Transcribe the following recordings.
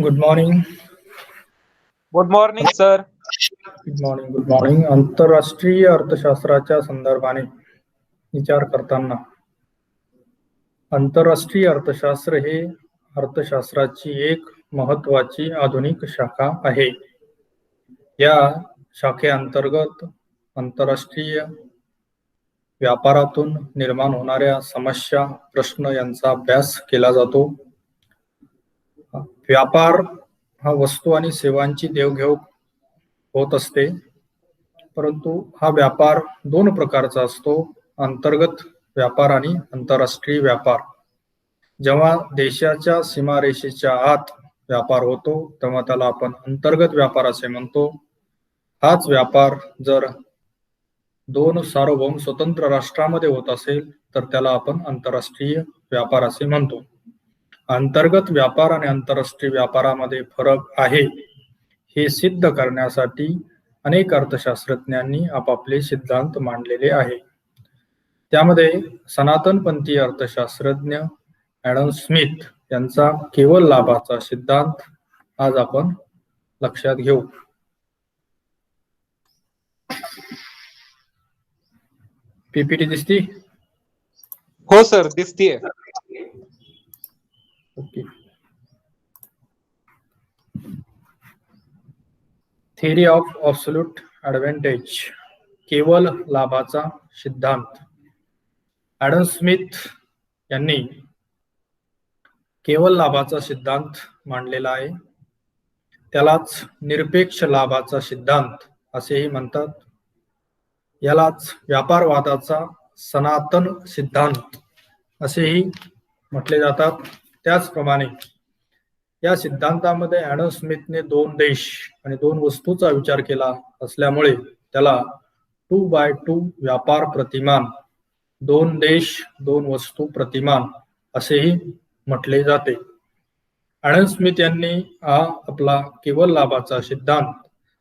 Good morning. Good morning sir. Good morning. आंतरराष्ट्रीय अर्थशास्त्राच्या संदर्भाने विचार करताना आंतरराष्ट्रीय अर्थशास्त्र हे अर्थशास्त्राची एक महत्वाची आधुनिक शाखा आहे. या शाखेअंतर्गत आंतरराष्ट्रीय व्यापारातून निर्माण होणाऱ्या समस्या, प्रश्न यांचा अभ्यास केला जातो. व्यापार हा वस्तू आणि सेवांची देवघेव होत असते, परंतु हा व्यापार दोन प्रकारचा असतो, अंतर्गत व्यापार आणि आंतरराष्ट्रीय व्यापार. जेव्हा देशाच्या सीमारेषेच्या आत व्यापार होतो तेव्हा त्याला आपण अंतर्गत व्यापार असे म्हणतो. हाच व्यापार जर दोन सार्वभौम स्वतंत्र राष्ट्रांमध्ये होत असेल तर त्याला आपण आंतरराष्ट्रीय व्यापार असे म्हणतो. अंतर्गत व्यापार आणि आंतरराष्ट्रीय व्यापारामध्ये फरक आहे हे सिद्ध करण्यासाठी अनेक अर्थशास्त्रज्ञांनी आपापले सिद्धांत मांडलेले आहे. त्यामध्ये सनातनपंथी अर्थशास्त्रज्ञ ॲडम स्मिथ यांचा केवळ लाभाचा सिद्धांत आज आपण लक्षात घेऊ. पीपीटी दिसती? हो सर, दिसतीये. Okay. Theory of absolute advantage, केवळ लाभाचा सिद्धांत. ॲडम स्मिथ यांनी केवळ लाभाचा सिद्धांत मांडलेला आहे. त्यालाच निरपेक्ष लाभाचा सिद्धांत असेही म्हणतात. यालाच व्यापारवादाचा सनातन सिद्धांत असेही म्हटले जातात. त्याचप्रमाणे या सिद्धांतामध्ये ॲडम स्मिथने दोन देश आणि दोन वस्तूचा विचार केला असल्यामुळे त्याला 2x2 व्यापार प्रतिमान, दोन देश दोन वस्तू प्रतिमान असेही म्हटले जाते. ॲडम स्मिथ यांनी हा आपला केवळ लाभाचा सिद्धांत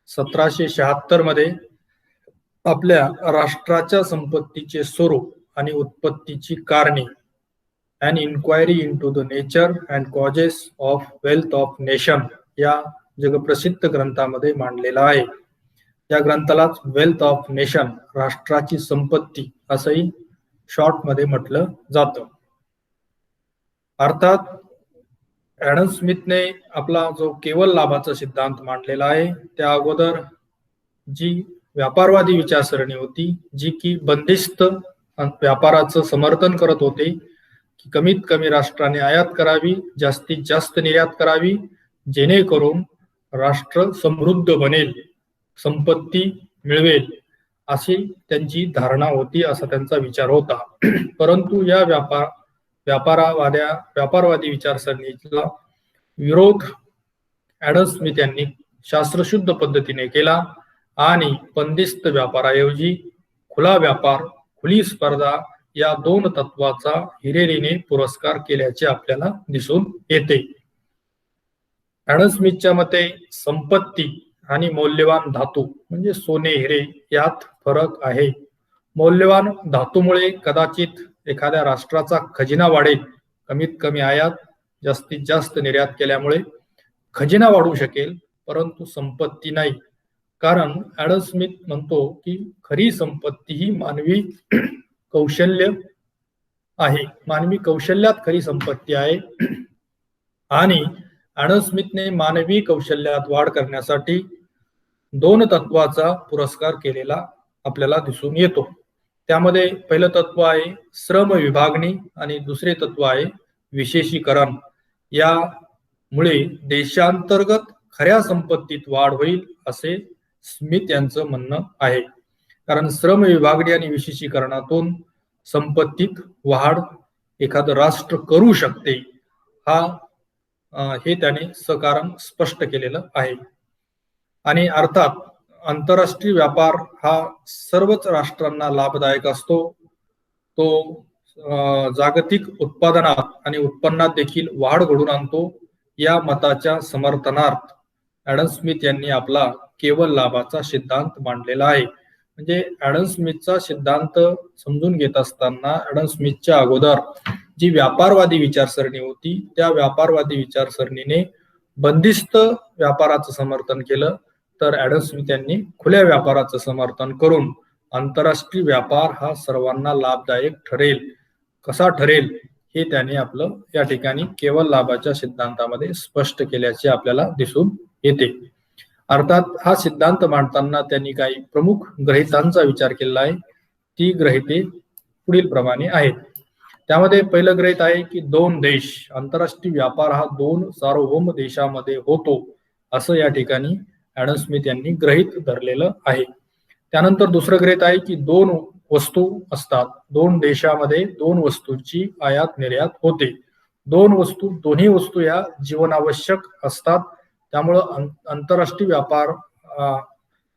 1776 मध्ये आपल्या राष्ट्राच्या संपत्तीचे स्वरूप आणि उत्पत्तीची कारणे, An Inquiry into the Nature and Causes of Wealth of Nation या जगप्रसिद्ध ग्रंथामध्ये मांडलेला आहे. या ग्रंथालाच वेल्थ ऑफ नेशन, राष्ट्राची संपत्ती असंही शॉर्ट मध्ये म्हटलं जातं. अर्थात ॲडम स्मिथने आपला जो केवळ लाभाचा सिद्धांत मांडलेला आहे त्या अगोदर जी व्यापारवादी विचारसरणी होती, जी की बंदिस्त व्यापाराचं समर्थन करत होते, की कमीत कमी राष्ट्राने आयात करावी, जास्तीत जास्त निर्यात करावी, जेणेकरून राष्ट्र समृद्ध बनेल, संपत्ती मिळवेल, अशी त्यांची धारणा होती, असा त्यांचा विचार होता. परंतु या व्यापारवादी विचारसरणीचा विरोध ॲडम स्मिथ यांनी शास्त्रशुद्ध पद्धतीने केला आणि बंदिस्त व्यापाराऐवजी खुला व्यापार, खुली स्पर्धा या दोन तत्वाचा हिरिरीने पुरस्कार केल्याचे आपल्याला दिसून येते. ॲडम स्मिथच्या मते संपत्ती आणि मौल्यवान धातू म्हणजे सोने, हिरे यात फरक आहे. मौल्यवान धातूमुळे कदाचित एखाद्या राष्ट्राचा खजिना वाढेल, कमीत कमी आयात, जास्तीत जास्त निर्यात केल्यामुळे खजिना वाढू शकेल, परंतु संपत्ती नाही. कारण ॲडम स्मिथ म्हणतो की खरी संपत्ती ही मानवी कौशल्य आहे, मानवी कौशल्यात खरी संपत्ती आहे. आणि ॲडम स्मिथने मानवी कौशल्यात वाढ करण्यासाठी दोन तत्वाचा पुरस्कार केलेला आपल्याला दिसून येतो. त्यामध्ये पहिलं तत्व आहे श्रम विभागणी आणि दुसरे तत्व आहे विशेषीकरण. यामुळे देशांतर्गत खऱ्या संपत्तीत वाढ होईल असे स्मिथ यांचं म्हणणं आहे. कारण श्रम विभागणी आणि विशेषीकरणातून संपत्तीत वाढ एखादं राष्ट्र करू शकते, हे त्याने सकारण स्पष्ट केलेलं आहे. आणि अर्थात आंतरराष्ट्रीय व्यापार हा सर्वच राष्ट्रांना लाभदायक असतो. तो जागतिक उत्पादनात आणि उत्पन्नात देखील वाढ घडवून आणतो. या मताच्या समर्थनार्थ ॲडम स्मिथ यांनी आपला केवळ लाभाचा सिद्धांत मांडलेला आहे. म्हणजे ॲडम स्मिथचा सिद्धांत समजून घेत असताना ॲडम स्मिथच्या अगोदर जी व्यापारवादी विचारसरणी होती त्या व्यापारवादी विचारसरणीने बंदिस्त व्यापाराचं समर्थन केलं, तर ऍडम स्मिथ यांनी खुल्या व्यापाराचं समर्थन करून आंतरराष्ट्रीय व्यापार हा सर्वांना लाभदायक ठरेल, कसा ठरेल हे त्याने आपलं या ठिकाणी केवळ लाभाच्या सिद्धांतामध्ये स्पष्ट केल्याचे आपल्याला दिसून येते. अर्थात हा सिद्धांत मांडताना त्यांनी काही प्रमुख ग्रहितांचा विचार केलेला आहे. ती ग्रहिते पुढील प्रमाणे आहेत. त्यामध्ये पहिलं गृहीत आहे की दोन देश, आंतरराष्ट्रीय व्यापार हा दोन सार्वभौम देशामध्ये होतो, असं या ठिकाणी ऍडम स्मिथ यांनी गृहीत धरलेलं आहे. त्यानंतर दुसरं गृहीत आहे की दोन वस्तू असतात, दोन देशामध्ये दोन वस्तूंची आयात निर्यात होते. दोन्ही वस्तू या जीवनावश्यक असतात, त्यामुळं आंतरराष्ट्रीय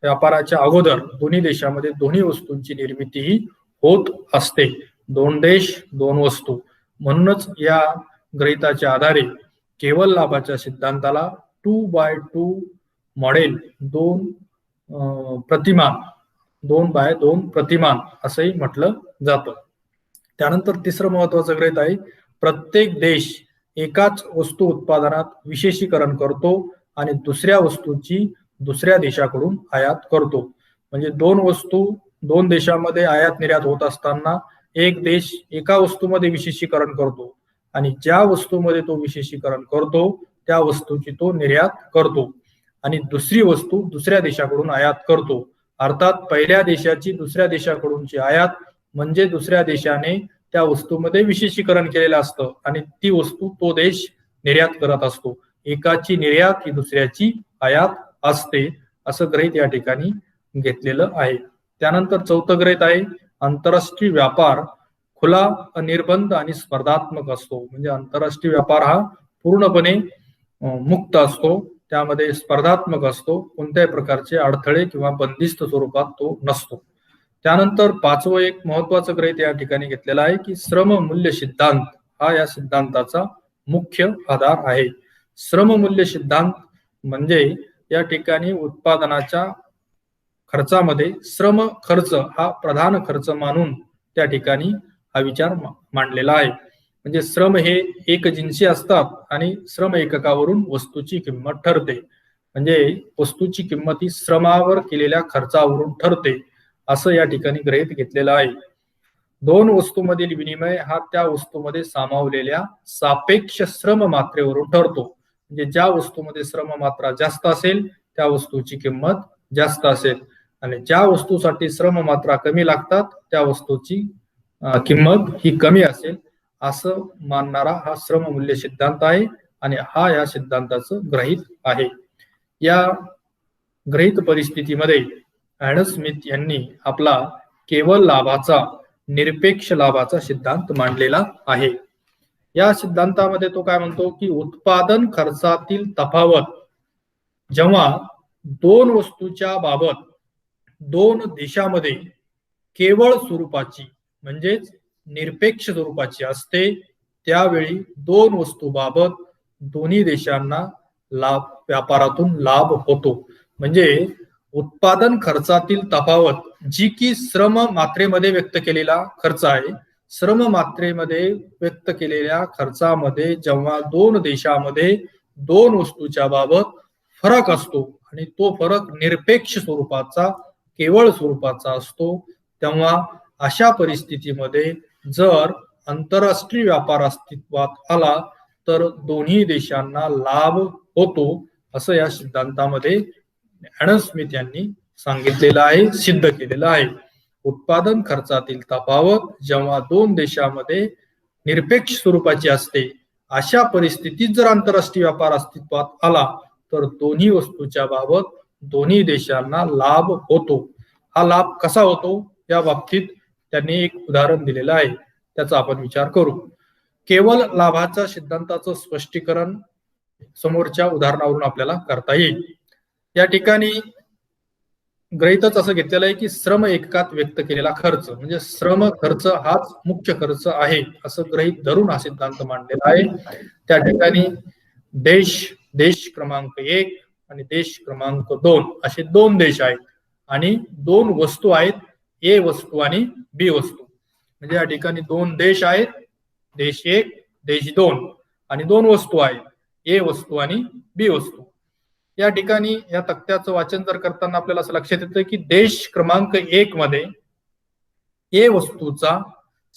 व्यापाराच्या अगोदर दोन्ही देशामध्ये दोन्ही वस्तूंची निर्मिती ही होत असते. दोन देश दोन वस्तू, म्हणूनच या गृहीताच्या आधारे केवळ लाभाच्या सिद्धांताला 2x2 मॉडेल, 2x2 प्रतिमान असंही म्हटलं जातं. त्यानंतर तिसरं महत्वाचं गृहीत आहे, प्रत्येक देश एकाच वस्तू उत्पादनात विशेषीकरण करतो आणि दुसऱ्या वस्तूची दुसऱ्या देशाकडून आयात करतो. म्हणजे दोन वस्तू दोन देशामध्ये आयात निर्यात होत असताना एक देश एका वस्तूमध्ये विशेषीकरण करतो आणि ज्या वस्तूमध्ये तो विशेषीकरण करतो त्या वस्तूची तो निर्यात करतो आणि दुसरी वस्तू दुसऱ्या देशाकडून आयात करतो. अर्थात पहिल्या देशाची दुसऱ्या देशाकडूनची आयात म्हणजे दुसऱ्या देशाने त्या वस्तूमध्ये विशेषीकरण केलेलं असतं आणि ती वस्तू तो देश निर्यात करत असतो. एकाची निर्यात ही दुसऱ्याची आयात असते, असं गृहीत या ठिकाणी घेतलेलं आहे. त्यानंतर चौथं गृहीत आहे, आंतरराष्ट्रीय व्यापार खुला, अनिर्बंध आणि स्पर्धात्मक असतो. म्हणजे आंतरराष्ट्रीय व्यापार हा पूर्णपणे मुक्त असतो, त्यामध्ये स्पर्धात्मक असतो, कोणत्याही प्रकारचे अडथळे किंवा बंदिस्त स्वरूपात तो नसतो. त्यानंतर पाचवं एक महत्वाचं गृहीत या ठिकाणी घेतलेलं आहे की श्रम मूल्य सिद्धांत हा या सिद्धांताचा मुख्य आधार आहे. श्रम मूल्य सिद्धांत म्हणजे या ठिकाणी उत्पादनाच्या खर्चामध्ये श्रम खर्च हा प्रधान खर्च मानून त्या ठिकाणी हा विचार मांडलेला आहे. म्हणजे श्रम हे एकजिन्सी असतात आणि श्रम एककावरून वस्तूची किंमत ठरते. म्हणजे वस्तूची किंमत ही श्रमावर केलेल्या खर्चावरून ठरते, असं या ठिकाणी गृहीत घेतलेलं आहे. दोन वस्तूमधील विनिमय हा त्या वस्तूमध्ये सामावलेल्या सापेक्ष श्रम मात्रेवरून ठरतो. म्हणजे ज्या वस्तूमध्ये श्रम मात्रा जास्त असेल त्या वस्तूची किंमत जास्त असेल आणि ज्या वस्तूसाठी श्रम मात्रा कमी लागतात त्या वस्तूची किंमत ही कमी असेल, असं मानणारा हा श्रम मूल्य सिद्धांत आहे आणि हा या सिद्धांताचं गृहीत आहे. या गृहीत परिस्थितीमध्ये ऍडम स्मिथ यांनी आपला केवळ लाभाचा, निरपेक्ष लाभाचा सिद्धांत मांडलेला आहे. या सिद्धांतामध्ये तो काय म्हणतो की उत्पादन खर्चातील तफावत जेव्हा दोन वस्तूच्या बाबत दोन देशामध्ये केवळ स्वरूपाची म्हणजेच निरपेक्ष स्वरूपाची असते, त्यावेळी दोन वस्तूबाबत दोन्ही देशांना व्यापारातून लाभ होतो. म्हणजे उत्पादन खर्चातील तफावत जी की श्रम मात्रेमध्ये व्यक्त केलेला खर्च आहे, श्रम मात्रेमध्ये व्यक्त केलेल्या खर्चामध्ये जेव्हा दोन देशामध्ये दोन वस्तूच्या बाबत फरक असतो आणि तो फरक निरपेक्ष स्वरूपाचा, केवळ स्वरूपाचा असतो, तेव्हा अशा परिस्थितीमध्ये जर आंतरराष्ट्रीय व्यापार अस्तित्वात आला तर दोन्ही देशांना लाभ होतो, असं या सिद्धांतामध्ये ऍडम स्मिथ यांनी सांगितलेलं आहे, सिद्ध केलेलं आहे. उत्पादन खर्चातील तफावत जेव्हा दोन देशामध्ये निरपेक्ष स्वरूपाची असते, अशा परिस्थितीत जर आंतरराष्ट्रीय व्यापार अस्तित्वात आला तर दोन्ही वस्तूच्या बाबत दोन्ही देशांना लाभ होतो. हा लाभ कसा होतो या बाबतीत त्यांनी एक उदाहरण दिलेलं आहे, त्याचा आपण विचार करू. केवळ लाभाच्या सिद्धांताचं स्पष्टीकरण समोरच्या उदाहरणावरून आपल्याला करता येईल. या ठिकाणी गृहीतच असं घेतलेलं आहे की श्रम एककात व्यक्त केलेला खर्च म्हणजे श्रम खर्च हाच मुख्य खर्च आहे, असं गृहीत धरून हा सिद्धांत मांडलेला आहे. त्या ठिकाणी देश क्रमांक 1 आणि देश क्रमांक 2 असे दोन देश आहेत आणि दोन वस्तू आहेत, ए वस्तू आणि बी वस्तू. म्हणजे या ठिकाणी दोन देश आहेत, देश 1 देश 2 आणि दोन वस्तू आहेत. ए वस्तू आणि बी वस्तू. या ठिकाणी या तक्त्याचं वाचन जर करताना आपल्याला असं लक्षात येतं की देश क्रमांक 1 मध्ये ए वस्तूचा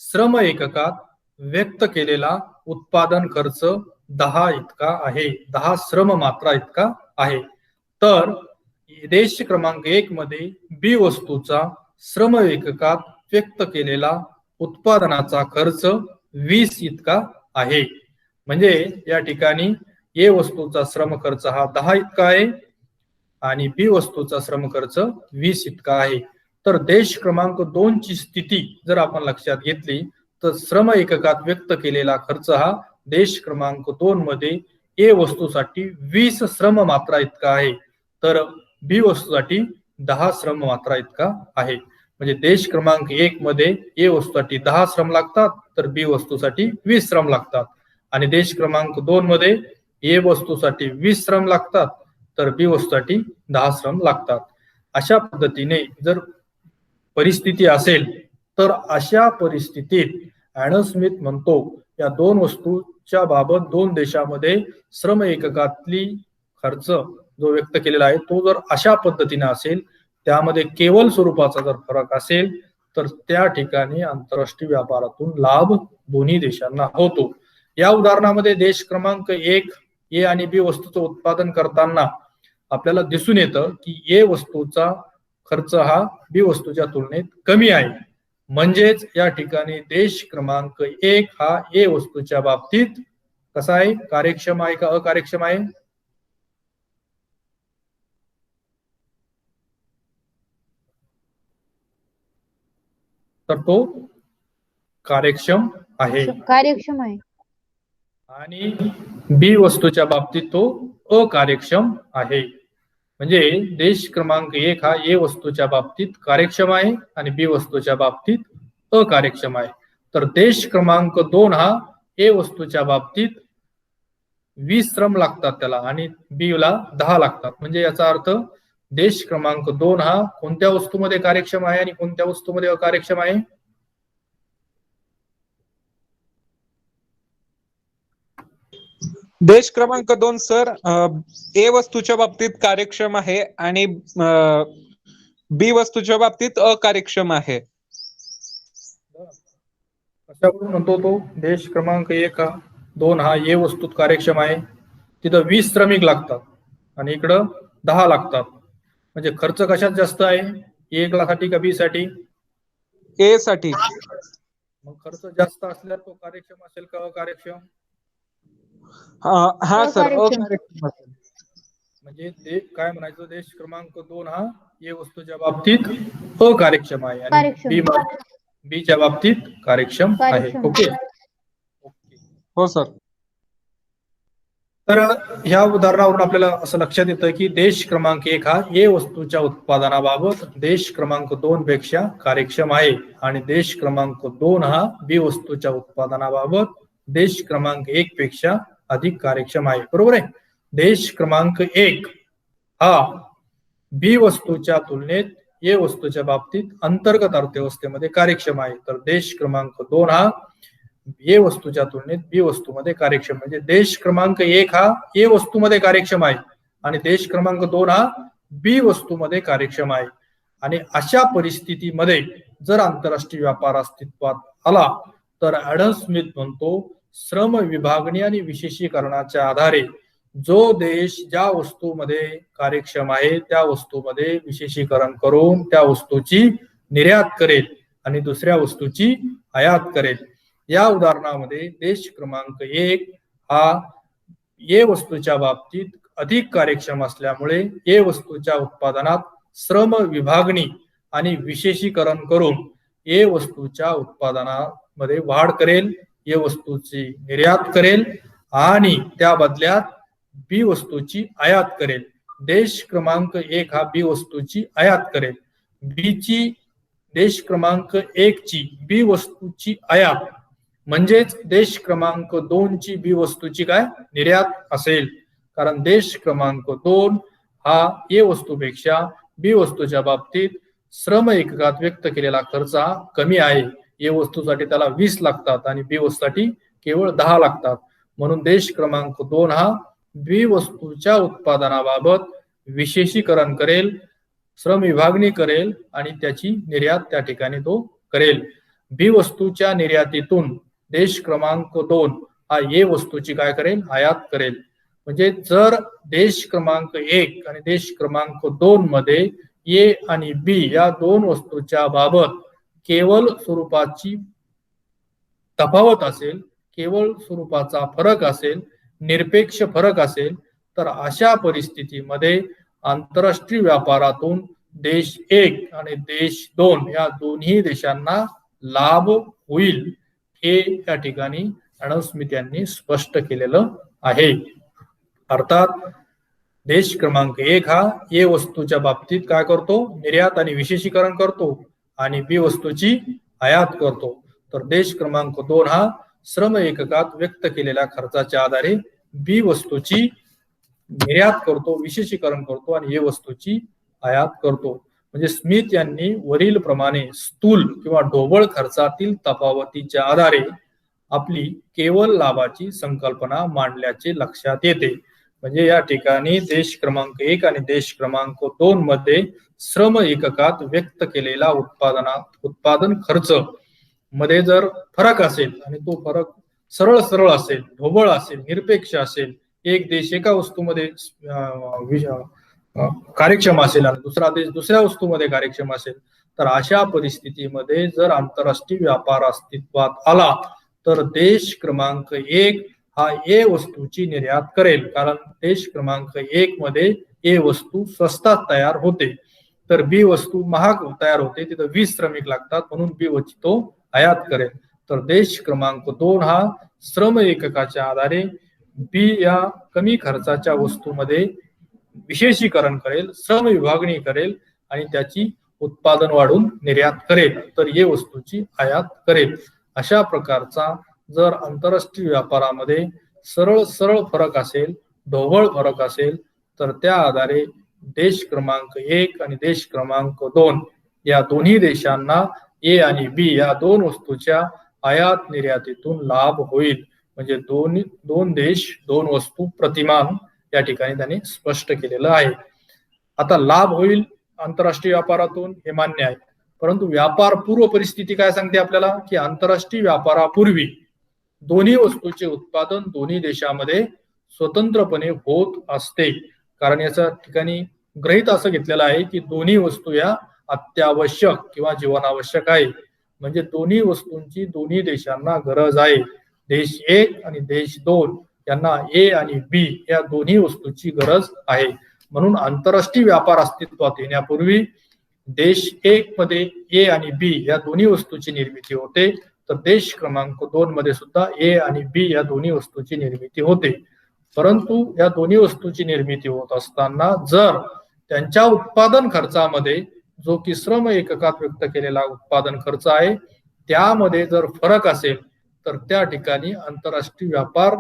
श्रम एककात व्यक्त केलेला उत्पादन खर्च 10 इतका आहे, 10 श्रम मात्रा इतका आहे. तर देश क्रमांक 1 मध्ये बी वस्तूचा श्रम एककात व्यक्त केलेला उत्पादनाचा खर्च 20 इतका आहे. म्हणजे या ठिकाणी ए वस्तूचा श्रम खर्च हा 10 इतका आहे आणि बी वस्तूचा श्रम खर्च 20 इतका आहे. तर देश क्रमांक 2 ची स्थिती जर आपण लक्षात घेतली तर श्रम एककात व्यक्त केलेला खर्च हा देश क्रमांक 2 मध्ये ए वस्तूसाठी 20 श्रम मात्रा इतका आहे, तर बी वस्तूसाठी 10 श्रम मात्रा इतका आहे. म्हणजे देश क्रमांक 1 मध्ये ए वस्तूसाठी 10 श्रम लागतात तर बी वस्तूसाठी 20 श्रम लागतात, आणि देश क्रमांक 2 मध्ये ए वस्तूसाठी 20 श्रम लागतात तर बी वस्तूसाठी 10 श्रम लागतात. अशा पद्धतीने जर परिस्थिती असेल तर अशा परिस्थितीत ॲडम स्मिथ म्हणतो या दोन वस्तूच्या बाबत दोन देशामध्ये श्रम एककातली खर्च जो व्यक्त केलेला आहे तो जर अशा पद्धतीने असेल, त्यामध्ये केवळ स्वरूपाचा जर फरक असेल तर त्या ठिकाणी आंतरराष्ट्रीय व्यापारातून लाभ दोन्ही देशांना होतो. या उदाहरणामध्ये देश क्रमांक 1 ए आणि बी वस्तूचं उत्पादन करताना आपल्याला दिसून येतं की ए वस्तूचा खर्च हा बी वस्तूच्या तुलनेत कमी आहे. म्हणजेच या ठिकाणी देश क्रमांक 1 हा ए वस्तूच्या बाबतीत कसा आहे, कार्यक्षम आहे का अकार्यक्षम आहे? तर तो कार्यक्षम आहे. कार्यक्षम आहे. आणि बी वस्तूच्या बाबतीत तो अकार्यक्षम आहे. म्हणजे देश क्रमांक 1 हा ए वस्तूच्या बाबतीत कार्यक्षम आहे आणि बी वस्तूच्या बाबतीत अकार्यक्षम आहे. तर देश क्रमांक 2 हा ए वस्तूच्या बाबतीत 20 श्रम लागतात त्याला आणि बी ला 10 लागतात. म्हणजे याचा अर्थ देश क्रमांक 2 हा कोणत्या वस्तूमध्ये कार्यक्षम आहे आणि कोणत्या वस्तूमध्ये अकार्यक्षम आहे? देश क्रमांक 2 सर ए वस्तूच्या बाबतीत कार्यक्षम आहे आणि बी वस्तूच्या बाबतीत अकार्यक्षम आहे. कशावरून म्हणतो तो देश क्रमांक 2 हा ए वस्तूत कार्यक्षम आहे, तिथं 20 श्रमिक लागतात आणि इकडं 10 लागतात. म्हणजे खर्च कशात जास्त आहे, ए साठी का बी साठी? ए साठी. मग खर्च जास्त असल्यास तो कार्यक्षम असेल का अकार्यक्षम? हा सर अकार्यक्षम. अकार्यक्षम असेल. म्हणजे काय म्हणायचं, देश क्रमांक 2 हा ए वस्तूच्या बाबतीत अकार्यक्षम आहे आणि कार्यक्षम. बी च्या बाबतीत कार्यक्षम आहे. कार्यक्षम. ओके. हो सर. तर ह्या उदाहरणावरून आपल्याला असं लक्षात येतं की देश क्रमांक 1 हा ए वस्तूच्या उत्पादनाबाबत देश क्रमांक 2 पेक्षा कार्यक्षम आहे आणि देश क्रमांक 2 हा बी वस्तूच्या उत्पादनाबाबत देश क्रमांक 1 पेक्षा अधिक कार्यक्षम आहे. बरोबर आहे. देश क्रमांक 1 हा बी वस्तूच्या तुलनेत ए वस्तूच्या बाबतीत अंतर्गत अर्थव्यवस्थेमध्ये कार्यक्षम आहे, तर देश क्रमांक 2 हा ए वस्तूच्या तुलनेत बी वस्तूमध्ये कार्यक्षम. म्हणजे देश क्रमांक 1 हा ए वस्तूमध्ये कार्यक्षम आहे आणि देश क्रमांक 2 हा बी वस्तूमध्ये कार्यक्षम आहे. आणि अशा परिस्थितीमध्ये जर आंतरराष्ट्रीय व्यापार अस्तित्वात आला तर ॲडम स्मिथ म्हणतो श्रम विभागणी आणि विशेषीकरणाच्या आधारे जो देश ज्या वस्तूमध्ये कार्यक्षम आहे त्या वस्तूमध्ये विशेषीकरण करून त्या वस्तूची निर्यात करेल आणि दुसऱ्या वस्तूची आयात करेल. या उदाहरणामध्ये देश क्रमांक 1 हा ए वस्तूच्या बाबतीत अधिक कार्यक्षम असल्यामुळे ए वस्तूच्या उत्पादनात श्रम विभागणी आणि विशेषीकरण करून ए वस्तूच्या उत्पादनामध्ये वाढ करेल, ए वस्तूची निर्यात करेल आणि त्या बदल्यात बी वस्तूची आयात करेल. देश क्रमांक 1 हा बी वस्तूची आयात करेल. बीची देश क्रमांक 1 ची बी वस्तूची आयात म्हणजेच देश क्रमांक 2 ची बी वस्तूची काय निर्यात असेल, कारण देश क्रमांक 2 हा ए वस्तूपेक्षा बी वस्तूच्या बाबतीत श्रम एककात व्यक्त केलेला खर्च हा कमी आहे. ए वस्तूसाठी त्याला 20 लागतात आणि बी वस्तूसाठी केवळ 10 लागतात. म्हणून देश क्रमांक 2 हा बी वस्तूच्या उत्पादनाबाबत विशेषीकरण करेल, श्रम विभागणी करेल आणि त्याची निर्यात त्या ठिकाणी तो करेल. बी वस्तूच्या निर्यातीतून देश क्रमांक 2 हा ए वस्तूची काय करेल, आयात करेल. म्हणजे जर देश क्रमांक 1 आणि देश क्रमांक 2 मध्ये ए आणि बी या दोन वस्तूच्या बाबत केवळ स्वरूपाची तफावत असेल, केवळ स्वरूपाचा फरक असेल, निरपेक्ष फरक असेल, तर अशा परिस्थितीमध्ये आंतरराष्ट्रीय व्यापारातून देश 1 आणि देश 2 या दोन्ही देशांना लाभ होईल, हे या ठिकाणी ॲडम स्मिथ यांनी स्पष्ट केलेलं आहे. अर्थात देश क्रमांक 1 हा ए वस्तूच्या बाबतीत काय करतो, निर्यात आणि विशेषीकरण करतो आणि बी वस्तूची आयात करतो. तर देश क्रमांक 2 हा श्रम एककात व्यक्त केलेल्या खर्चाच्या आधारे बी वस्तूची निर्यात करतो, विशेषीकरण करतो आणि ए वस्तूची आयात करतो. म्हणजे स्मिथ यांनी वरील प्रमाणे स्थूल किंवा ढोबळ खर्चातील तफावतीच्या आधारे आपली केवळ लाभाची संकल्पना मांडल्याचे लक्षात येते. म्हणजे या ठिकाणी देश क्रमांक 1 आणि देश क्रमांक 2 मध्ये श्रम एककात व्यक्त केलेला उत्पादन खर्च मध्ये जर फरक असेल आणि तो फरक सरळ असेल, ढोबळ असेल, निरपेक्ष असेल, एक देश एका वस्तूमध्ये कार्यक्षम असेल आणि दुसरा देश दुसऱ्या वस्तूमध्ये कार्यक्षम असेल, तर अशा परिस्थितीमध्ये जर आंतरराष्ट्रीय व्यापार अस्तित्वात आला तर देश क्रमांक 1 हा ए वस्तूची निर्यात करेल, कारण देश क्रमांक 1 मध्ये ए वस्तू स्वस्तात तयार होते, तर बी वस्तू महाग तयार होते, तिथं 20 श्रमिक लागतात, म्हणून बी वस्तू तो आयात करेल. तर देश क्रमांक 2 हा श्रम एककाच्या आधारे बी या कमी खर्चाच्या वस्तूमध्ये विशेषीकरण करेल, श्रम विभागणी करेल आणि त्याची उत्पादन वाढून निर्यात करेल, तर ए वस्तूची आयात करेल. अशा प्रकारचा जर आंतरराष्ट्रीय व्यापारामध्ये सरळ फरक असेल, ढोबळ फरक असेल, तर त्या आधारे देश क्रमांक 1 आणि देश क्रमांक 2 या दोन्ही देशांना ए आणि बी या दोन वस्तूच्या आयात निर्यातीतून लाभ होईल. म्हणजे दोन देश दोन वस्तू प्रतिमान या ठिकाणी त्यांनी स्पष्ट केलेलं आहे. आता लाभ होईल आंतरराष्ट्रीय व्यापारातून हे मान्य आहे, परंतु व्यापार पूर्व परिस्थिती काय सांगते आपल्याला, की आंतरराष्ट्रीय व्यापारापूर्वी दोन्ही वस्तूचे उत्पादन दोन्ही देशामध्ये स्वतंत्रपणे होत असते. कारण याच्या ठिकाणी गृहीत असं घेतलेलं आहे की दोन्ही वस्तू या अत्यावश्यक किंवा जीवनावश्यक आहे. म्हणजे दोन्ही वस्तूंची दोन्ही देशांना गरज आहे. देश 1 आणि देश 2 यांना ए आणि बी या दोन्ही वस्तूची गरज आहे. म्हणून आंतरराष्ट्रीय व्यापार अस्तित्वात येण्यापूर्वी देश 1 मध्ये ए आणि बी या दोन्ही वस्तूची निर्मिती होते, तर देश क्रमांक 2 मध्ये सुद्धा ए आणि बी या दोन्ही वस्तूची निर्मिती होते. परंतु या दोन्ही वस्तूची निर्मिती होत असताना जर त्यांच्या उत्पादन खर्चामध्ये जो की श्रम एककात व्यक्त केलेला उत्पादन खर्च आहे त्यामध्ये जर फरक असेल, तर त्या ठिकाणी आंतरराष्ट्रीय व्यापार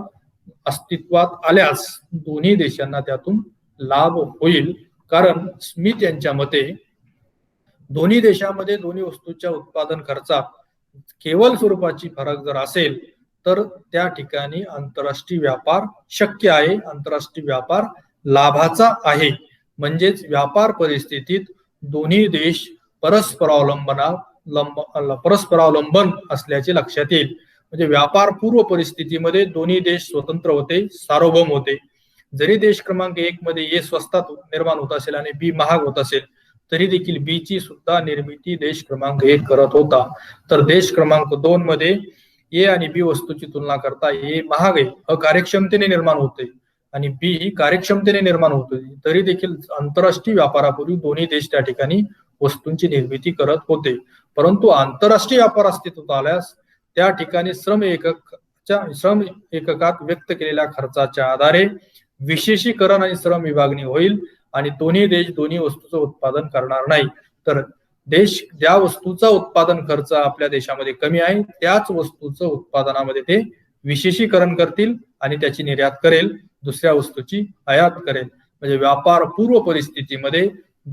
अस्तित्वात आल्यास दोन्ही देशांना त्यातून लाभ होईल. कारण स्मिथ यांच्या मते दोन्ही देशामध्ये दोन्ही वस्तूच्या उत्पादन खर्चात केवळ स्वरूपाची फरक जर असेल तर त्या ठिकाणी आंतरराष्ट्रीय व्यापार शक्य आहे, आंतरराष्ट्रीय व्यापार लाभाचा आहे. म्हणजेच व्यापार परिस्थितीत दोन्ही देश परस्परावलंबन असल्याचे लक्षात येईल. म्हणजे व्यापार पूर्व परिस्थितीमध्ये दोन्ही देश स्वतंत्र होते, सार्वभौम होते. जरी देश क्रमांक 1 मध्ये ए स्वस्तात निर्माण होत असेल आणि बी महाग होत असेल, तरी देखील बी ची सुद्धा निर्मिती देश क्रमांक 1 करत होता. तर देश क्रमांक 2 मध्ये ए आणि बी वस्तूची तुलना करता ए महाग आहे, अकार्यक्षमतेने निर्माण होते आणि बी ही कार्यक्षमतेने निर्माण होते. तरी देखील आंतरराष्ट्रीय व्यापारापूर्वी दोन्ही देश त्या ठिकाणी वस्तूंची निर्मिती करत होते. परंतु आंतरराष्ट्रीय व्यापार अस्तित्वात आल्यास त्या ठिकाणी श्रम एककात व्यक्त केलेल्या खर्चाच्या आधारे विशेषीकरण आणि श्रम विभागणी होईल आणि दोन्ही देश दोन्ही वस्तूचं उत्पादन करणार नाही. तर देश ज्या वस्तूचा उत्पादन खर्च आपल्या देशामध्ये कमी आहे त्याच वस्तूचं उत्पादनामध्ये ते विशेषीकरण करतील आणि त्याची निर्यात करेल, दुसऱ्या वस्तूची आयात करेल. म्हणजे व्यापार पूर्व परिस्थितीमध्ये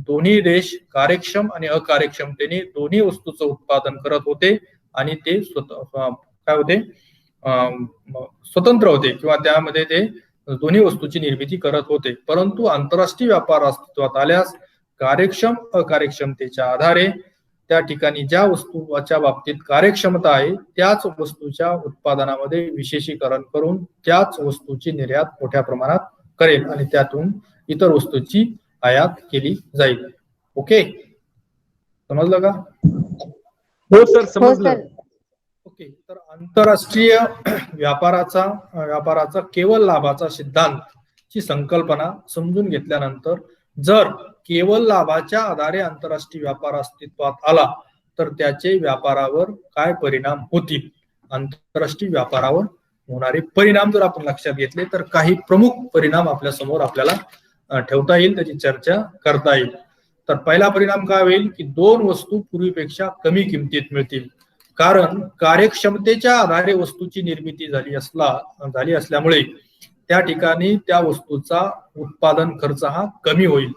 दोन्ही देश कार्यक्षम आणि अकार्यक्षमतेने दोन्ही वस्तूचं उत्पादन करत होते आणि ते स्वतंत्र होते किंवा त्यामध्ये ते दोन्ही वस्तूची निर्मिती करत होते. परंतु आंतरराष्ट्रीय व्यापार अस्तित्वात आल्यास कार्यक्षम अकार्यक्षमतेच्या आधारे त्या ठिकाणी ज्या वस्तूच्या बाबतीत कार्यक्षमता आहे त्याच वस्तूच्या उत्पादनामध्ये विशेषीकरण करून त्याच वस्तूची निर्यात मोठ्या प्रमाणात करेल आणि त्यातून इतर वस्तूची आयात केली जाईल. ओके, समजलं का? हो सर, समजलं. ओके, तर आंतरराष्ट्रीय व्यापाराचा केवळ लाभाचा सिद्धांत ची संकल्पना समजून घेतल्यानंतर जर केवळ लाभाच्या आधारे आंतरराष्ट्रीय व्यापार अस्तित्वात आला तर त्याचे व्यापारावर काय परिणाम होतील, आंतरराष्ट्रीय व्यापारावर होणारे परिणाम जर आपण लक्षात घेतले तर काही प्रमुख परिणाम आपल्या समोर आपल्याला ठेवता येईल, त्याची चर्चा करता येईल. तर पहिला परिणाम काय होईल की दोन वस्तू पूर्वीपेक्षा कमी किमतीत मिळतील, कारण कार्यक्षमतेच्या आधारे वस्तूची निर्मिती झाली असल्यामुळे त्या ठिकाणी त्या वस्तूचा उत्पादन खर्च हा कमी होईल.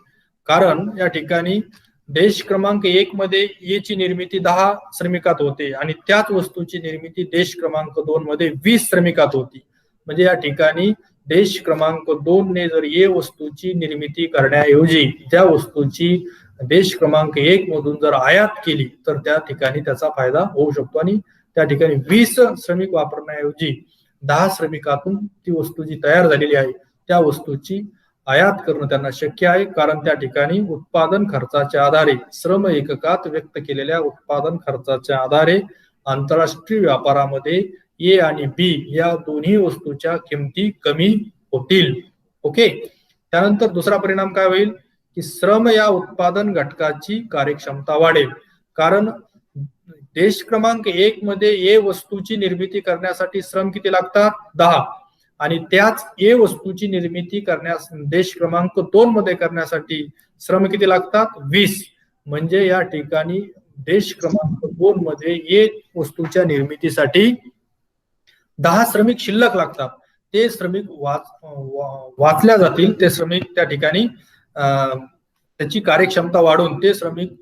कारण या ठिकाणी देश क्रमांक 1 मध्ये ए ची निर्मिती 10 श्रमिकात होते आणि त्याच वस्तूची निर्मिती देश क्रमांक 2 मध्ये 20 श्रमिकात होती. म्हणजे या ठिकाणी देश क्रमांक 2 ने जर ए वस्तूची निर्मिती करण्याऐवजी त्या वस्तूची देश क्रमांक 1 मधून जर आयात केली तर त्या ठिकाणी त्याचा फायदा होऊ शकतो आणि त्या ठिकाणी 20 श्रमिक वापरण्याऐवजी 10 श्रमिकातून ती वस्तू जी तयार झालेली आहे त्या वस्तूची आयात करणं त्यांना शक्य आहे. कारण त्या ठिकाणी उत्पादन खर्चाच्या आधारे श्रम एककात व्यक्त केलेल्या उत्पादन खर्चाच्या आधारे आंतरराष्ट्रीय व्यापारामध्ये ए आणि बी या दोन्ही वस्तूच्या किमती कमी होतील. ओके, त्यानंतर दुसरा परिणाम काय होईल की श्रम या उत्पादन घटकाची कार्यक्षमता वाढेल. कारण देश क्रमांक 1 मध्ये ए वस्तूची निर्मिती करण्यासाठी श्रम किती लागतात, 10, आणि त्याच ए वस्तूची निर्मिती करण्यास देश क्रमांक 2 मध्ये करण्यासाठी श्रम किती लागतात, 20. म्हणजे या ठिकाणी देश क्रमांक 2 मध्ये ए वस्तूच्या निर्मितीसाठी 10 श्रमिक शिल्लक लागतात. ते श्रमिक वाचल्या जातील. ते श्रमिक त्या ठिकाणी त्याची कार्यक्षमता वाढून ते श्रमिक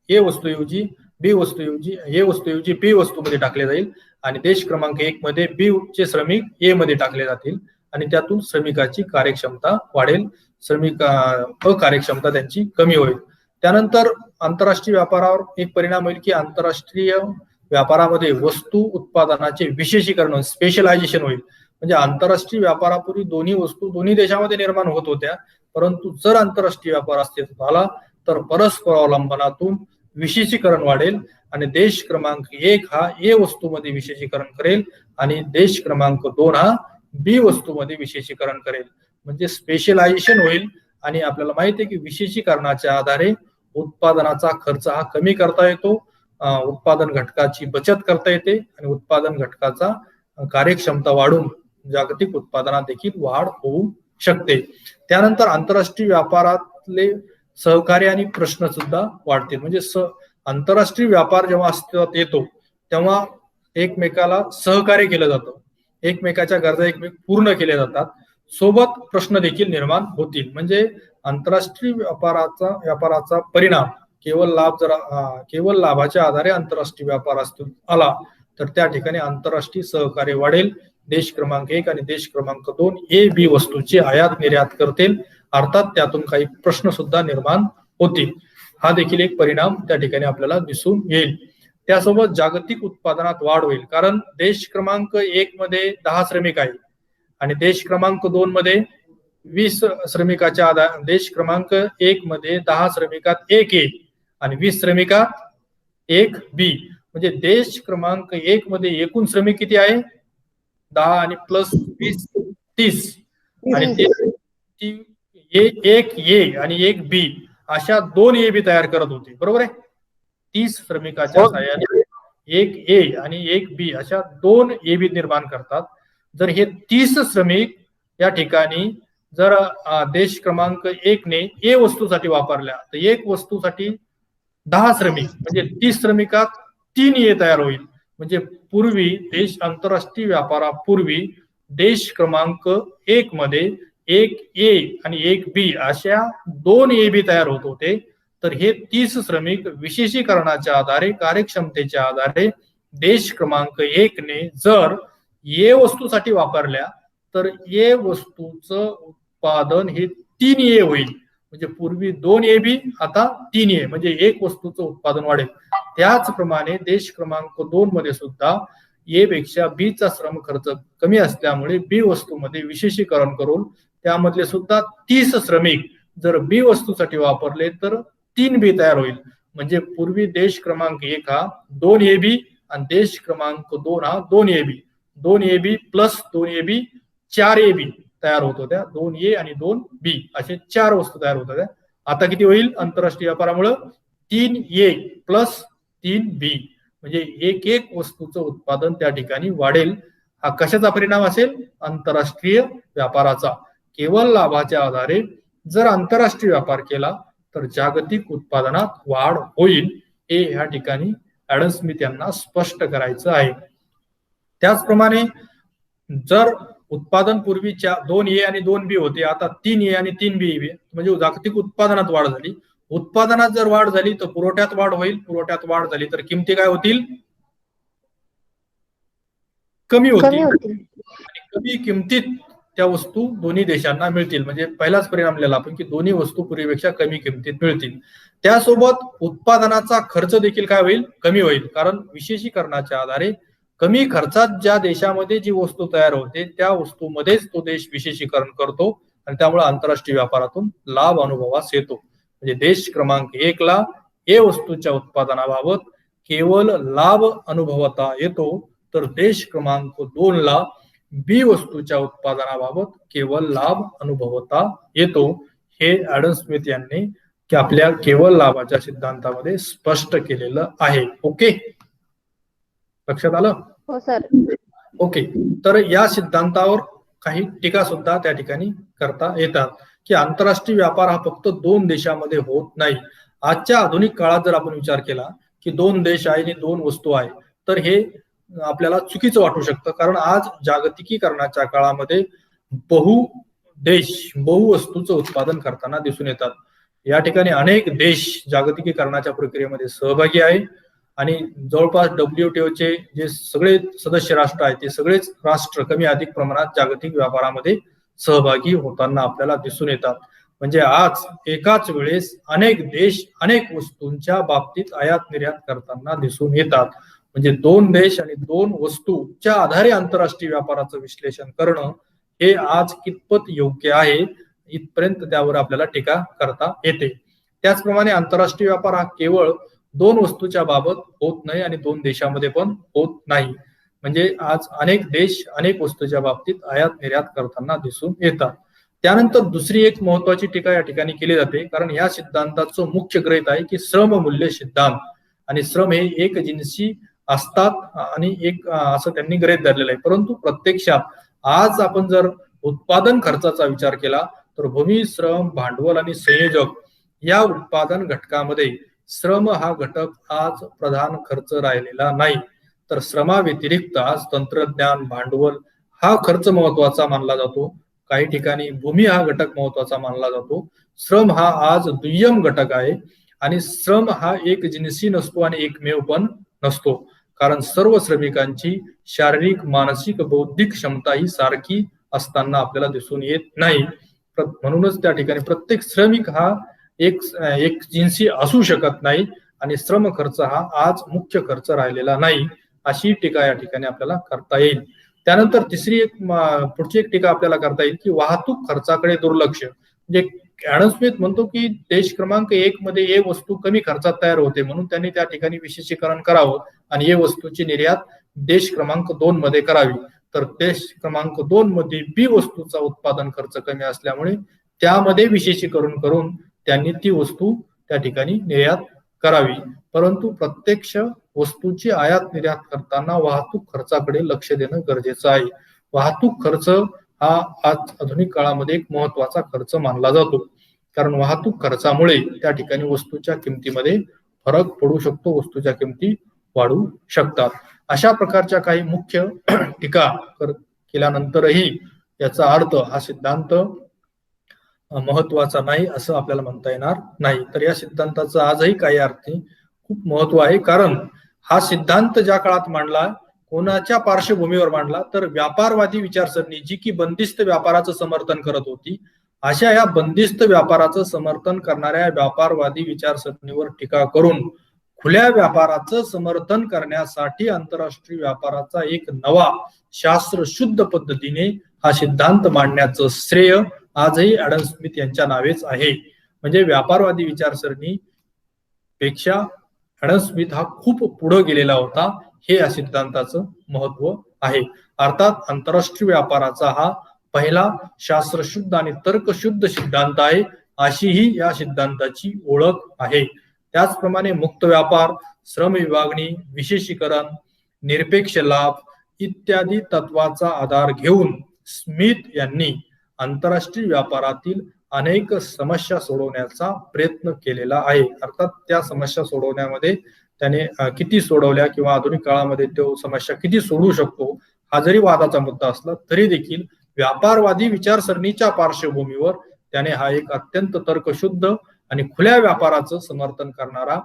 ए वस्तूऐवजी बी वस्तूऐवजी ए वस्तूऐवजी बी वस्तूमध्ये टाकले जाईल आणि देश क्रमांक 1 मध्ये बी चे श्रमिक ए मध्ये टाकले जातील आणि त्यातून श्रमिकाची कार्यक्षमता वाढेल, श्रमिक अकार्यक्षमता त्यांची कमी होईल. त्यानंतर आंतरराष्ट्रीय व्यापारावर एक परिणाम होईल की आंतरराष्ट्रीय व्यापारामध्ये वस्तू उत्पादनाचे विशेषीकरण, स्पेशलायझेशन होईल. म्हणजे आंतरराष्ट्रीय व्यापारापूर्वी दोन्ही वस्तू दोन्ही देशामध्ये निर्माण होत होत्या, परंतु जर आंतरराष्ट्रीय व्यापार अस्तित्वात आला तर परस्पर अवलंबनातून विशेषीकरण वाढेल आणि देश क्रमांक 1 हा ए वस्तूमध्ये विशेषीकरण करेल आणि देश क्रमांक 2 हा बी वस्तूमध्ये विशेषीकरण करेल. म्हणजे स्पेशलायझेशन होईल आणि आपल्याला माहिती आहे की विशेषीकरणाच्या आधारे उत्पादनाचा खर्च हा कमी करता येतो, उत्पादन घटकाची बचत करता येते आणि उत्पादन घटकाचा कार्यक्षमता वाढून जागतिक उत्पादनात देखील वाढ होऊ शकते. त्यानंतर आंतरराष्ट्रीय व्यापारातले सहकार्य आणि प्रश्न सुद्धा वाढतील. म्हणजे आंतरराष्ट्रीय व्यापार जेव्हा अस्तित्वात येतो तेव्हा एकमेकाला सहकार्य केलं जातं, एकमेकाच्या गरजा एकमेक पूर्ण केल्या जातात, सोबत प्रश्न देखील निर्माण होतील. म्हणजे आंतरराष्ट्रीय व्यापाराचा परिणाम केवळ लाभाच्या आधारे आंतरराष्ट्रीय व्यापार अस्तित्वात आला तर त्या ठिकाणी आंतरराष्ट्रीय सहकार्य वाढेल. देश क्रमांक 1 आणि देश क्रमांक 2 ए बी वस्तूची आयात निर्यात करतील, अर्थात त्यातून काही प्रश्न सुद्धा निर्माण होतील. हा देखील एक परिणाम त्या ठिकाणी आपल्याला दिसून येईल. त्यासोबत जागतिक उत्पादनात वाढ होईल, कारण देश क्रमांक 1 मध्ये 10 श्रमिक आहे आणि देश क्रमांक 2 मध्ये 20 श्रमिकाच्या आधारे देश क्रमांक 1 मध्ये 10 श्रमिकात 1 ए आणि 20 श्रमिकात 1 बी. म्हणजे देश क्रमांक 1 मध्ये एकूण श्रमिक किती आहे, 10 आणि प्लस 20 30 आणि एक ए आणि एक बी अशा 2 ए बी तयार करत होते, बरोबर आहे. 30 श्रमिकाच्या सहाय्याने एक ए आणि एक बी अशा 2 ए बी निर्माण करतात. जर हे 30 श्रमिक या ठिकाणी जर देश क्रमांक 1 ने ए वस्तूसाठी वापरल्या तर एक वस्तूसाठी 10 श्रमिक म्हणजे 30 श्रमिकात 3 ए तयार होईल. म्हणजे पूर्वी आंतरराष्ट्रीय व्यापारापूर्वी देश क्रमांक 1 मध्ये एक ए आणि एक बी अशा 2 ए बी तयार होत होते. तर हे 30 श्रमिक विशेषीकरणाच्या आधारे कार्यक्षमतेच्या आधारे देश क्रमांक 1 ने जर ए वस्तूसाठी वापरल्या तर ए वस्तूचं उत्पादन हे 3A होईल. म्हणजे पूर्वी 2AB आता 3A, म्हणजे एक वस्तूचं उत्पादन वाढेल. त्याचप्रमाणे देश क्रमांक 2 मध्ये सुद्धा ए पेक्षा बी चा श्रम खर्च कमी असल्यामुळे बी वस्तूमध्ये विशेषीकरण करून त्यामधले सुद्धा 30 श्रमिक जर बी वस्तूसाठी वापरले तर 3B तयार होईल. म्हणजे पूर्वी देश क्रमांक 1 हा 2AB आणि देश क्रमांक 2 हा 2AB, 2AB plus 2AB 4AB तयार होत होत्या. 2A आणि 2B असे 4 वस्तू तयार होत होत्या. आता किती होईल आंतरराष्ट्रीय व्यापारामुळे? 3A प्लस 3B, म्हणजे एक वस्तूचं उत्पादन त्या ठिकाणी वाढेल. हा कशाचा परिणाम असेल? आंतरराष्ट्रीय व्यापाराचा. केवळ लाभाच्या आधारे जर आंतरराष्ट्रीय व्यापार केला तर जागतिक उत्पादनात वाढ होईल, हे या ठिकाणी ॲडम स्मिथ यांना स्पष्ट करायचं आहे. त्याचप्रमाणे जर उत्पादन पूर्वी 2A आणि 2B होते, आता 3A आणि 3B, म्हणजे जागतिक उत्पादनात वाढ झाली. उत्पादनात जर वाढ झाली तर पुरवठ्यात वाढ होईल, पुरवठ्यात वाढ झाली तर किमती काय होतील? कमी होतील. आणि कमी किमतीत त्या वस्तू दोन्ही देशांना मिळतील. म्हणजे पहिलाच परिणाम लिहिला आपण की दोन्ही वस्तू पूर्वीपेक्षा कमी किमतीत मिळतील. त्यासोबत उत्पादनाचा खर्च देखील काय होईल? कमी होईल. कारण विशेषीकरणाच्या आधारे कमी खर्चात ज्या देशामध्ये जी वस्तू तयार होते त्या वस्तूमध्येच तो देश विशेषीकरण करतो आणि त्यामुळे आंतरराष्ट्रीय व्यापारातून लाभ अनुभवास येतो. म्हणजे देश क्रमांक 1 ला ए वस्तूच्या उत्पादनाबाबत केवळ लाभ अनुभवता येतो, तर देश क्रमांक 2 ला बी वस्तूच्या उत्पादनाबाबत केवळ लाभ अनुभवता येतो. हे ॲडम स्मिथ यांनी आपल्या केवळ लाभाच्या सिद्धांतामध्ये स्पष्ट केलेलं आहे. ओके, लक्षात आलं? हो सर. ओके, तर या सिद्धांतावर काही टीका सुद्धा त्या ठिकाणी करता येतात की आंतरराष्ट्रीय व्यापार हा फक्त 2 देशांमध्ये होत नाही. आजच्या आधुनिक काळात जर आपण विचार केला की 2 देश आहे आणि 2 वस्तू आहे, तर हे आपल्याला चुकीचं वाटू शकतं. कारण आज जागतिकीकरणाच्या काळामध्ये बहु वस्तूचं उत्पादन करताना दिसून येतात. या ठिकाणी अनेक देश जागतिकीकरणाच्या प्रक्रियेमध्ये सहभागी आहे आणि जवळपास WTOचे जे सगळे सदस्य राष्ट्र आहेत ते सगळेच राष्ट्र कमी अधिक प्रमाणात जागतिक व्यापारामध्ये सहभागी होताना आपल्याला दिसून येतात. म्हणजे आज एकाच वेळेस अनेक देश अनेक वस्तूंच्या बाबतीत आयात निर्यात करताना दिसून येतात. म्हणजे 2 देश आणि 2 वस्तूच्या आधारे आंतरराष्ट्रीय व्यापाराचं विश्लेषण करणं हे आज कितपत योग्य आहे इथपर्यंत त्यावर आपल्याला टीका करता येते. त्याचप्रमाणे आंतरराष्ट्रीय व्यापार हा केवळ 2 वस्तूच्या बाबत होत नाही आणि 2 देशांमध्ये पण होत नाही. म्हणजे आज अनेक देश अनेक वस्तूच्या बाबतीत आयात निर्यात करताना दिसून येतात. त्यानंतर दुसरी एक महत्वाची टीका या ठिकाणी केली जाते, कारण या सिद्धांताचं मुख्य गृहीत आहे की श्रम मूल्य सिद्धांत, आणि श्रम हे एक जिन्सी असतात आणि एक असं त्यांनी गृहीत धरलेलं आहे. परंतु प्रत्यक्षात आज आपण जर उत्पादन खर्चाचा विचार केला तर भूमी, श्रम, भांडवल आणि संयोजक या उत्पादन घटकामध्ये श्रम हा घटक आज प्रधान खर्च राहिलेला नाही. तर श्रमाव्यतिरिक्त आज तंत्रज्ञान, भांडवल हा खर्च महत्वाचा मानला जातो. काही ठिकाणी भूमी हा घटक महत्वाचा मानला जातो. श्रम हा आज दुय्यम घटक आहे आणि श्रम हा एक जिन्सी नसतो आणि एकमेव पण नसतो, कारण सर्व श्रमिकांची शारीरिक, मानसिक, बौद्धिक क्षमता ही सारखी असताना आपल्याला दिसून येत नाही. म्हणूनच त्या ठिकाणी प्रत्येक श्रमिक हा एक जिन्सी असू शकत नाही आणि श्रम खर्च हा आज मुख्य खर्च राहिलेला नाही, अशी टीका या ठिकाणी आपल्याला करता येईल. त्यानंतर पुढची एक टीका आपल्याला करता येईल की वाहतूक खर्चाकडे दुर्लक्ष. म्हणजे ॲडम स्मिथ म्हणतो की देश क्रमांक 1 मध्ये ए वस्तू कमी खर्चात तयार होते म्हणून त्यांनी त्या ठिकाणी विशेषीकरण करावं आणि ए वस्तूची निर्यात देश क्रमांक 2 मध्ये करावी. तर देश क्रमांक 2 मध्ये बी वस्तूचा उत्पादन खर्च कमी असल्यामुळे त्यामध्ये विशेषीकरण करून त्यांनी ती वस्तू त्या ठिकाणी निर्यात करावी. परंतु प्रत्यक्ष वस्तूची आयात निर्यात करताना वाहतूक खर्चाकडे लक्ष देणं गरजेचं आहे. वाहतूक खर्च हा आज आधुनिक काळामध्ये एक महत्वाचा खर्च मानला जातो, कारण वाहतूक खर्चामुळे त्या ठिकाणी वस्तूच्या किमतीमध्ये फरक पडू शकतो, वस्तूच्या किमती वाढू शकतात. अशा प्रकारच्या काही मुख्य टीका केल्यानंतरही याचा अर्थ हा सिद्धांत महत्वाचा नाही असं आपल्याला म्हणता येणार नाही. तर या सिद्धांताचा आजही काही अर्थी खूप महत्व आहे, कारण हा सिद्धांत ज्या काळात मांडला कोणाच्या पार्श्वभूमीवर मांडला तर व्यापारवादी विचारसरणी जी की बंदिस्त व्यापाराचं समर्थन करत होती, अशा या बंदिस्त व्यापाराचं समर्थन करणाऱ्या व्यापारवादी विचारसरणीवर टीका करून खुल्या व्यापाराचं समर्थन करण्यासाठी आंतरराष्ट्रीय व्यापाराचा एक नवा शास्त्रशुद्ध पद्धतीने हा सिद्धांत मांडण्याचं श्रेय आजही ॲडम स्मिथ यांच्या नावेच आहे. म्हणजे व्यापारवादी विचारसरणी पेक्षा ॲडम स्मिथ हा खूप पुढे गेलेला होता, हे या सिद्धांताचं महत्व आहे. अर्थात आंतरराष्ट्रीय व्यापाराचा हा पहिला शास्त्रशुद्ध आणि तर्कशुद्ध सिद्धांत आहे, अशी ही या सिद्धांताची ओळख आहे. त्याचप्रमाणे मुक्त व्यापार, श्रम विभागणी, विशेषीकरण, निरपेक्ष लाभ इत्यादी तत्वाचा आधार घेऊन स्मिथ यांनी आंतरराष्ट्रीय व्यापारातील अनेक समस्या सोडवण्याचा प्रयत्न केलेला आहे. अर्थात त्या समस्या सोडवण्यामध्ये त्याने किती सोडवल्या किंवा आधुनिक काळामध्ये तो समस्या किती सोडवू शकतो हा जरी वादाचा मुद्दा असला तरी देखील व्यापारवादी विचारसरणीच्या पार्श्वभूमीवर त्याने हा एक अत्यंत तर्कशुद्ध आणि खुल्या व्यापाराचं समर्थन करणारा,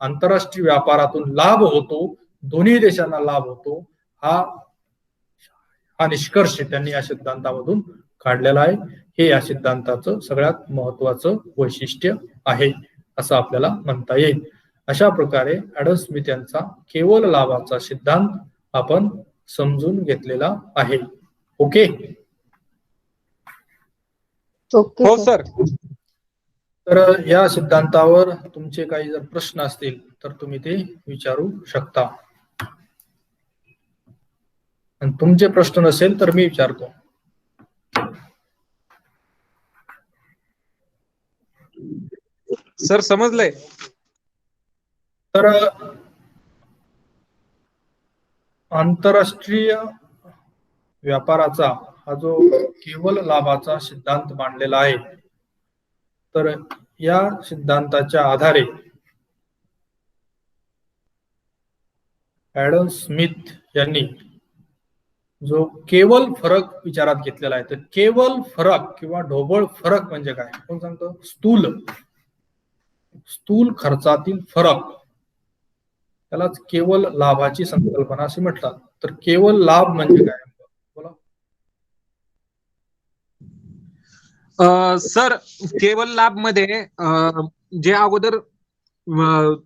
आंतरराष्ट्रीय व्यापारातून लाभ होतो, दोन्ही देशांना लाभ होतो, हा निष्कर्ष त्यांनी या सिद्धांतामधून काढलेला आहे. हे या सिद्धांताचं सगळ्यात महत्वाचं वैशिष्ट्य आहे असं आपल्याला म्हणता येईल. अशा प्रकारे ॲडम स्मिथ यांचा केवळ लाभाचा सिद्धांत आपण समजून घेतलेला आहे. ओके हो सर. तर या सिद्धांतावर तुमचे काही जर प्रश्न असतील तर तुम्ही ते विचारू शकता, आणि तुमचे प्रश्न नसेल तर मी विचारतो. सर समजलंय. तर आंतरराष्ट्रीय व्यापाराचा हा जो केवळ लाभाचा सिद्धांत मांडलेला आहे, तर या सिद्धांताच्या आधारे ॲडम स्मिथ यांनी जो केवळ फरक विचारात घेतलेला आहे, तर केवळ फरक किंवा ढोबळ फरक म्हणजे काय, कोण सांगतो? स्थूल खर्चातील फरक, त्यालाच केवळ लाभाची संकल्पना असे म्हटतात. तर केवळ लाभ म्हणजे काय, बोला. सर केवळ लाभ मध्ये जे अगोदर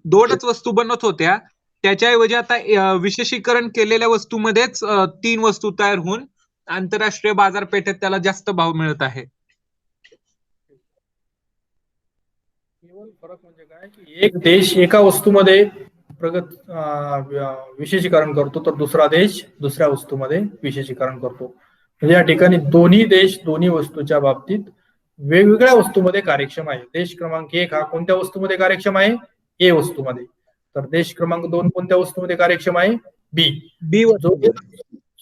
दोनच वस्तू बनत होत्या त्याच्याऐवजी आता विशेषीकरण केलेल्या वस्तूमध्येच 3 वस्तू तयार होऊन आंतरराष्ट्रीय बाजारपेठेत त्याला जास्त भाव मिळत आहे. केवळ फरक म्हणजे काय की एक देश एका वस्तूमध्ये विशेषीकरण करतो तर दुसरा देश दुसऱ्या वस्तूमध्ये विशेषीकरण करतो. म्हणजे या ठिकाणी दोन्ही देश दोन्ही वस्तूच्या बाबतीत वेगवेगळ्या वस्तूमध्ये कार्यक्षम आहे. देश क्रमांक 1 हा कोणत्या वस्तूमध्ये कार्यक्षम आहे? ए वस्तूमध्ये. तर देश क्रमांक 2 कोणत्या वस्तूमध्ये कार्यक्षम आहे? बी.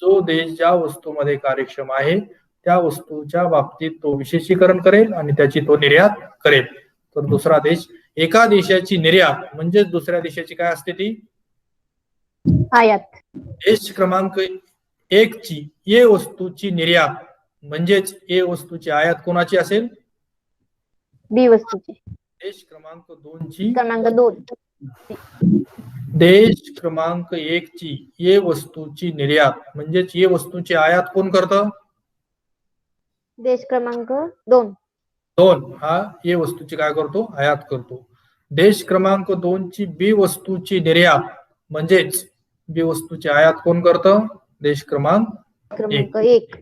जो देश ज्या वस्तूमध्ये कार्यक्षम आहे त्या वस्तूच्या बाबतीत तो विशेषीकरण करेल आणि त्याची तो निर्यात करेल. तर दुसरा देश, एका देशाची निर्यात म्हणजे दुसऱ्या देशाची काय असते? ती आयात. देश क्रमांक 1 ची ए वस्तूची निर्यात म्हणजेच ए वस्तूची आयात कोणाची असेल? बी वस्तूची. देश क्रमांक 2 ची क्रमांक 2. देश क्रमांक 1 ची ए वस्तूची निर्यात म्हणजेच ए वस्तूची आयात कोण करतं? देश क्रमांक 2 हा ए वस्तूची काय करतो? आयात करतो. देश क्रमांक 2 ची बी वस्तूची निर्यात म्हणजेच बी वस्तूची आयात कोण करतं? देश क्रमांक 1.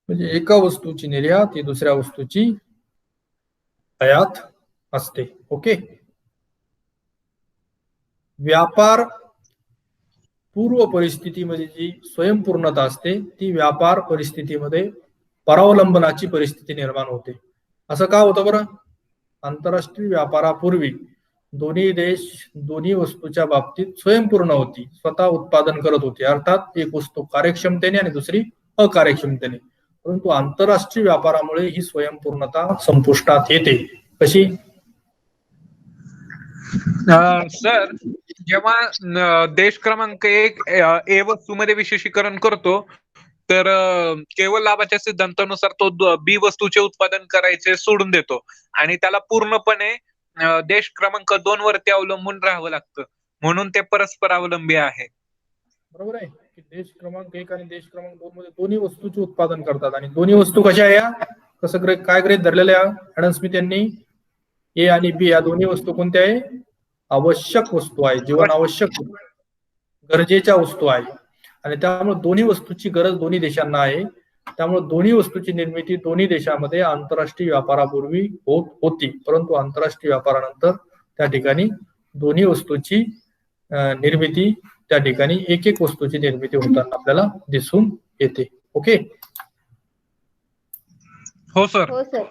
म्हणजे एका वस्तूची निर्यात ही दुसऱ्या वस्तूची आयात असते. ओके. व्यापार पूर्व परिस्थितीमध्ये जी स्वयंपूर्णता असते ती व्यापार परिस्थितीमध्ये परावलंबनाची परिस्थिती निर्माण होते. असं का होतं बरं? आंतरराष्ट्रीय व्यापारापूर्वी दोन्ही देश दोन्ही वस्तूच्या बाबतीत स्वयंपूर्ण होती, स्वतः उत्पादन करत होती. अर्थात एक वस्तू कार्यक्षमतेने आणि दुसरी अकार्यक्षमतेने. परंतु आंतरराष्ट्रीय व्यापारामुळे ही स्वयंपूर्णता संपुष्टात येते. कशी? सर जेव्हा देश क्रमांक 1 ए वस्तूमध्ये विशेषीकरण करतो तर केवळ लाभाच्या सिद्धांतानुसार तो बी वस्तूचे उत्पादन करायचे सोडून देतो आणि त्याला पूर्णपणे देश क्रमांक 2 वरती अवलंबून राहावं लागतं. म्हणून ते परस्पर अवलंबी आहे. बरोबर आहे. की देश क्रमांक 1 आणि देश क्रमांक 2 मध्ये दोन्ही वस्तूचे उत्पादन करतात आणि दोन्ही वस्तू कशा आहे या कसं काय गृहीत धरलेल्या ॲडम स्मिथ यांनी ए आणि बी या दोन्ही वस्तू कोणत्या आहे आवश्यक वस्तू आहे जीवन आवश्यक गरजेच्या वस्तू आहे आणि त्यामुळे दोन्ही वस्तूची गरज दोन्ही देशांना आहे त्यामुळे दोन्ही वस्तूची निर्मिती दोन्ही देशांमध्ये आंतरराष्ट्रीय व्यापारापूर्वी होत होती परंतु आंतरराष्ट्रीय व्यापारानंतर त्या ठिकाणी दोन्ही वस्तूची निर्मिती त्या ठिकाणी एक एक वस्तूची निर्मिती होताना आपल्याला दिसून येते ओके हो सर हो सर